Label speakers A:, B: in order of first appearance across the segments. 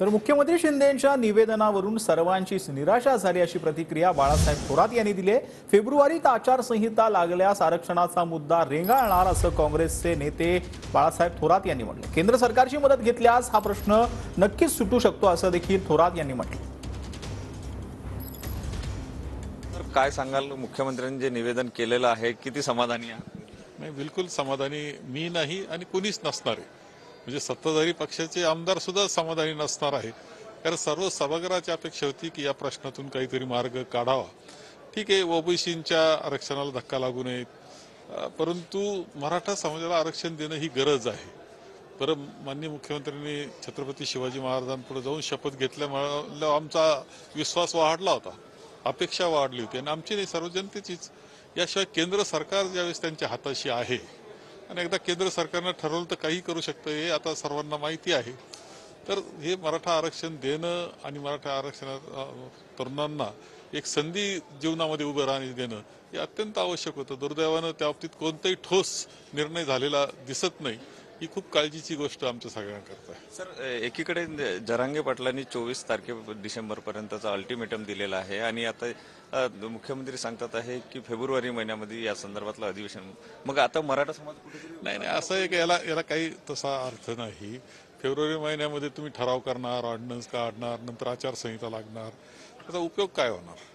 A: तर मुख्यमंत्री शिंदेंच्या निवेदनावरून सर्वांचीच निराशा झाली अशी प्रतिक्रिया बाळासाहेब थोरात यांनी दिली आहे। फेब्रुवारीत आचारसंहिता लागल्यास आरक्षणाचा मुद्दा रेंगाळणार असं काँग्रेसचे नेते बाळासाहेब थोरात यांनी म्हटलं। केंद्र सरकारची मदत घेतल्यास हा प्रश्न नक्कीच सुटू शकतो असं देखील थोरात यांनी म्हटलं।
B: तर काय सांगाल, मुख्यमंत्र्यांनी जे निवेदन केलेलं आहे किती समाधानी आहे?
C: नाही, बिलकुल समाधानी मी नाही आणि कुणीच नसणार आहे। म्हणजे सत्ताधारी पक्षाचे आमदार सुद्धा समाधानी नसणार आहे, कारण सर्व सभागृहाची अपेक्षा होती की या प्रश्नातून काहीतरी मार्ग काढावा। ठीक आहे, ओबीसींच्या आरक्षणाला धक्का लागू नये, परंतु मराठा समाजाला आरक्षण देणं ही गरज आहे। बरं, माननीय मुख्यमंत्र्यांनी छत्रपती शिवाजी महाराजांपुढे जाऊन शपथ घेतल्यामुळे आमचा विश्वास वाढला होता, अपेक्षा वाढली होती आणि आमची नाही, सर्व जनतेचीच। याशिवाय केंद्र सरकार ज्यावेळेस त्यांच्या हाताशी आहे आणि एकदा केंद्र सरकारनं ठरवलं तर काही करू शकतं, हे आता सर्वांना माहिती आहे। तर हे मराठा आरक्षण देणं आणि मराठा आरक्षणात तरुणांना एक संधी जीवनामध्ये उभं राहणे देणं हे अत्यंत आवश्यक होतं। दुर्दैवानं त्या बाबतीत कोणताही ठोस निर्णय झालेला दिसत नाही, ही खूप काळजीची गोष्ट आमच्या सगळ्यांकरता आहे।
B: सर, एकीकडे जरांगे पाटलांनी 24 डिसेंबरपर्यंतचा अल्टिमेटम दिलेला आहे आणि आता मुख्यमंत्री सांगतात आहे की फेब्रुवारी महिन्यामध्ये या संदर्भातलं अधिवेशन। मग आता मराठा समाज कुठेतरी
C: नाही नाही, असं आहे की याला काही तसा अर्थ नाही। फेब्रुवारी महिन्यामध्ये तुम्ही ठराव करणार, ऑर्डिनन्स काढणार, नंतर आचारसंहिता लागणार, त्याचा उपयोग काय होणार?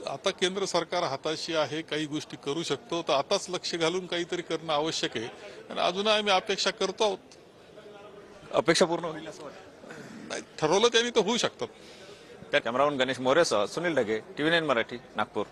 C: आता केंद्र सरकार हाताशी आहे, काही गोष्टी करू शकतो, तर आताच लक्ष घालून काहीतरी करणं आवश्यक आहे आणि अजून आम्ही अपेक्षा करतो आहोत।
B: अपेक्षा पूर्ण होईल असं वाटतं?
C: नाही, ठरवलं त्यांनी तर होऊ शकतात।
B: त्या कॅमेरामन गणेश मोरेसह सुनील ढगे, TV9 मराठी, नागपूर।